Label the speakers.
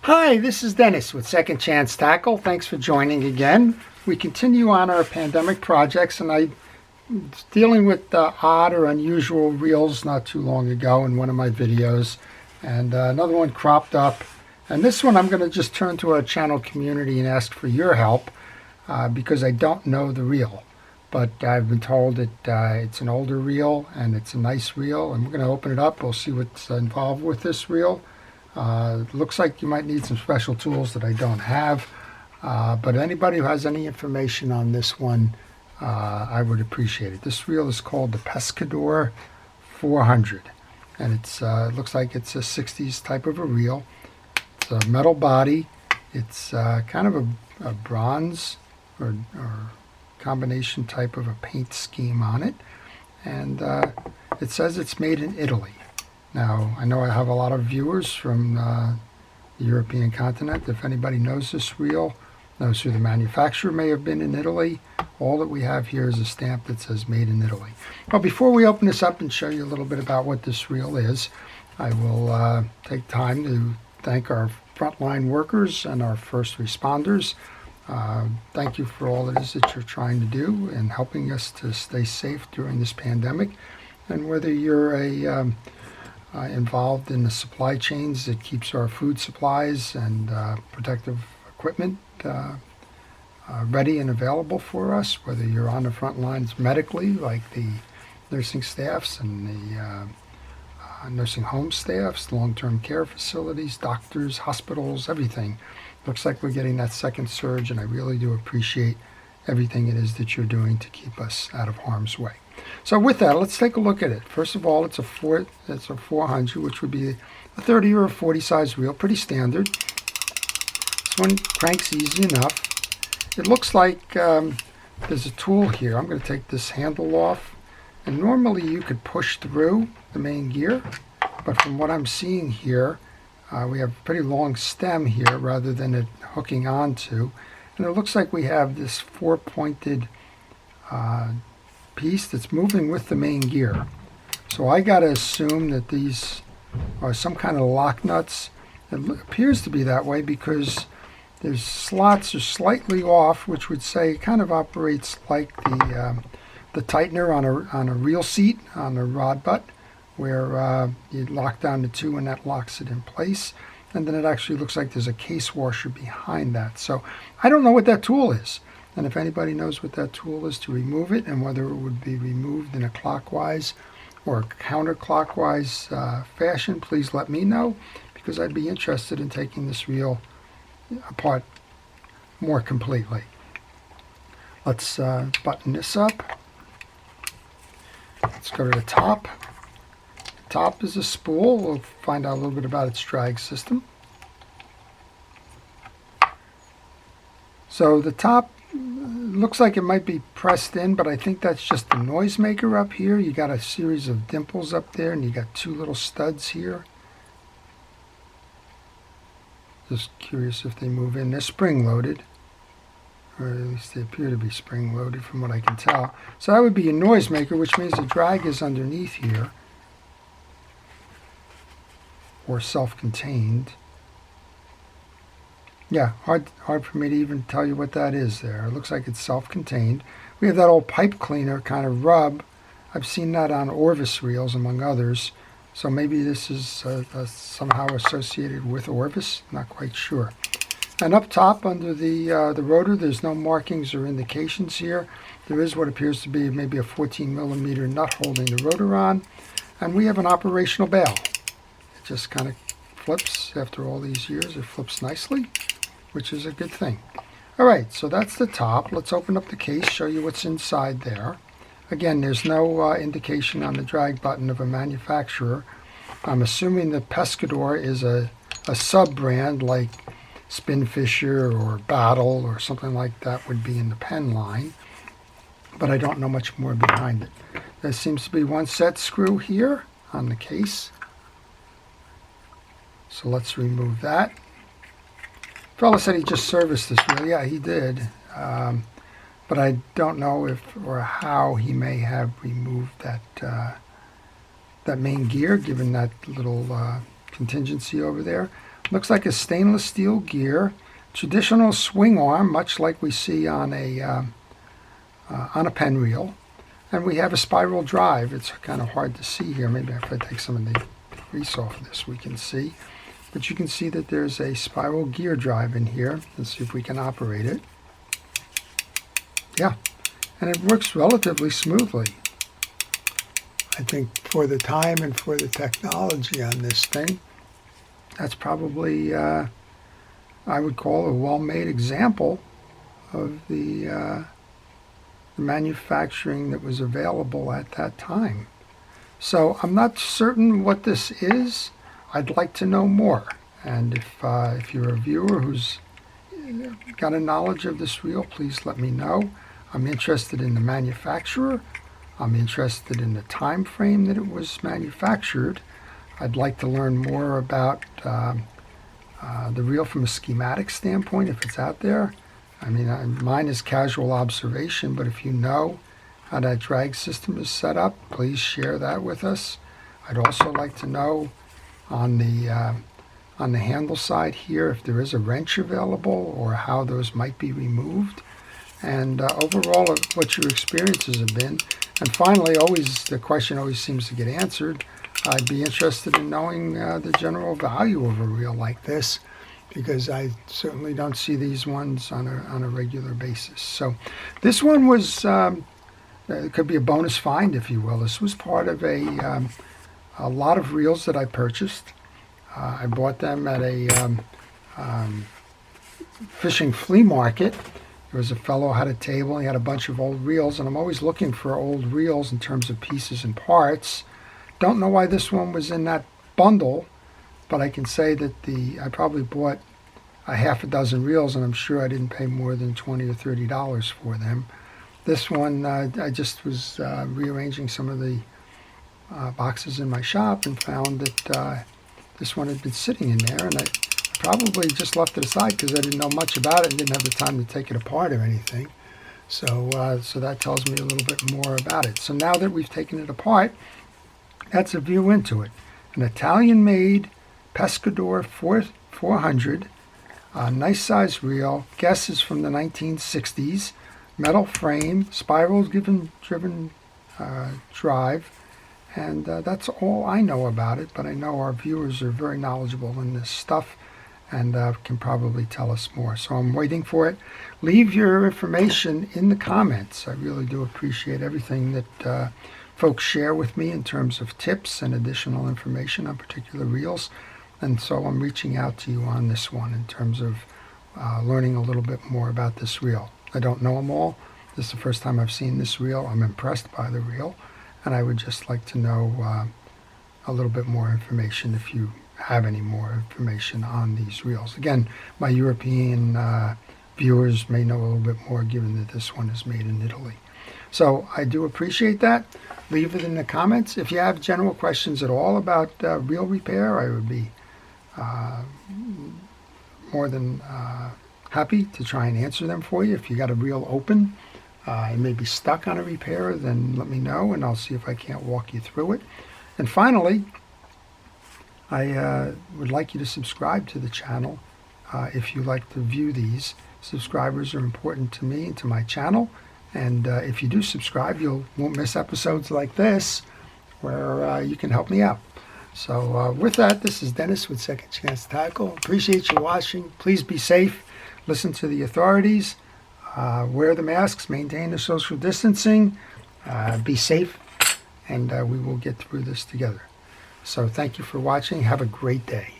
Speaker 1: Hi, this is Dennis with Second Chance Tackle. Thanks for joining again. We continue on our pandemic projects, and I was dealing with odd or unusual reels not too long ago in one of my videos, and another one cropped up. And this one I'm going to just turn to our channel community and ask for your help because I don't know the reel. But I've been told that it's an older reel and it's a nice reel, and we're going to open it up. We'll see what's involved with this reel. Looks like you might need some special tools that I don't have, but anybody who has any information on this one, I would appreciate it. This reel is called the Pescador 400, and it looks like it's a 60s type of a reel. It's a metal body. It's kind of a bronze or combination type of a paint scheme on it, and it says it's made in Italy. Now, I know I have a lot of viewers from the European continent. If anybody knows this reel, knows who the manufacturer may have been in Italy, all that we have here is a stamp that says made in Italy. Well, before we open this up and show you a little bit about what this reel is, I will take time to thank our frontline workers and our first responders. Thank you for all it is that you're trying to do and helping us to stay safe during this pandemic. And whether you're involved in the supply chains that keeps our food supplies and protective equipment ready and available for us, whether you're on the front lines medically, like the nursing staffs and the nursing home staffs, long-term care facilities, doctors, hospitals, everything. Looks like we're getting that second surge, and I really do appreciate everything it is that you're doing to keep us out of harm's way. So with that, let's take a look at it. First of all, it's a 400, which would be a 30 or a 40 size reel, pretty standard. This one cranks easy enough. It looks like there's a tool here. I'm going to take this handle off, and normally you could push through the main gear, but from what I'm seeing here, we have a pretty long stem here rather than it hooking onto, and it looks like we have this four-pointed piece that's moving with the main gear. So I got to assume that these are some kind of lock nuts. It appears to be that way because there's slots are slightly off, which would say it kind of operates like the tightener on a reel seat on a rod butt, where you lock down the two and that locks it in place. And then it actually looks like there's a case washer behind that. So I don't know what that tool is. And if anybody knows what that tool is to remove it, and whether it would be removed in a clockwise or counterclockwise fashion, please let me know, because I'd be interested in taking this reel apart more completely. Let's button this up. Let's go to the top. The top is a spool. We'll find out a little bit about its drag system. So the top looks like it might be pressed in, but I think that's just the noisemaker up here. You got a series of dimples up there, and you got two little studs here. Just curious if they move in. They're spring-loaded, or at least they appear to be spring-loaded from what I can tell. So that would be a noisemaker, which means the drag is underneath here, or self-contained. Yeah, hard for me to even tell you what that is there. It looks like it's self-contained. We have that old pipe cleaner kind of rub. I've seen that on Orvis reels, among others. So maybe this is somehow associated with Orvis. Not quite sure. And up top under the rotor, there's no markings or indications here. There is what appears to be maybe a 14mm nut holding the rotor on. And we have an operational bail. It just kind of flips after all these years. It flips nicely, which is a good thing. All right, so that's the top. Let's open up the case, show you what's inside there. Again, there's no indication on the drag button of a manufacturer. I'm assuming that Pescador is a sub-brand like Spinfisher or Battle or something like that would be in the Penn line, but I don't know much more behind it. There seems to be one set screw here on the case. So let's remove that. Fella said he just serviced this reel. Yeah, he did. But I don't know if or how he may have removed that that main gear, given that little contingency over there. Looks like a stainless steel gear, traditional swing arm, much like we see on a pen reel. And we have a spiral drive. It's kind of hard to see here. Maybe if I take some of the grease off of this, we can see. But you can see that there's a spiral gear drive in here. Let's see if we can operate it. Yeah, and it works relatively smoothly. I think for the time and for the technology on this thing, that's probably, I would call a well-made example of the manufacturing that was available at that time. So I'm not certain what this is. I'd like to know more. And if you're a viewer who's got a knowledge of this reel, please let me know. I'm interested in the manufacturer. I'm interested in the time frame that it was manufactured. I'd like to learn more about the reel from a schematic standpoint, if it's out there. I mean, mine is casual observation, but if you know how that drag system is set up, please share that with us. I'd also like to know on the handle side here if there is a wrench available or how those might be removed, and overall what your experiences have been. And finally, the question always seems to get answered. I'd be interested in knowing the general value of a reel like this, because I certainly don't see these ones on a regular basis. So this one was, it could be a bonus find, if you will. This was part of a lot of reels that I purchased. I bought them at a fishing flea market. There was a fellow who had a table, he had a bunch of old reels, and I'm always looking for old reels in terms of pieces and parts. Don't know why this one was in that bundle, but I can say that I probably bought a half a dozen reels, and I'm sure I didn't pay more than $20 or $30 for them. This one, I just was rearranging some of the boxes in my shop and found that this one had been sitting in there, and I probably just left it aside because I didn't know much about it and didn't have the time to take it apart or anything. So that tells me a little bit more about it. So now that we've taken it apart, that's a view into it. An Italian-made Pescador 400, nice size reel. Guess is from the 1960s. Metal frame, spiral-driven drive. And that's all I know about it, but I know our viewers are very knowledgeable in this stuff and can probably tell us more. So I'm waiting for it. Leave your information in the comments. I really do appreciate everything that folks share with me in terms of tips and additional information on particular reels. And so I'm reaching out to you on this one in terms of learning a little bit more about this reel. I don't know them all. This is the first time I've seen this reel. I'm impressed by the reel, and I would just like to know a little bit more information if you have any more information on these reels. Again, my European viewers may know a little bit more, given that this one is made in Italy. So I do appreciate that. Leave it in the comments. If you have general questions at all about reel repair, I would be more than happy to try and answer them for you. If you got a reel open, it may be stuck on a repair, then let me know and I'll see if I can't walk you through it. And finally, I would like you to subscribe to the channel if you like to view these. Subscribers are important to me and to my channel, and if you do subscribe, you won't miss episodes like this where you can help me out. So with that, this is Dennis with Second Chance Tackle. Appreciate you watching. Please be safe. Listen to the authorities. Wear the masks. Maintain the social distancing. Be safe. And we will get through this together. So thank you for watching. Have a great day.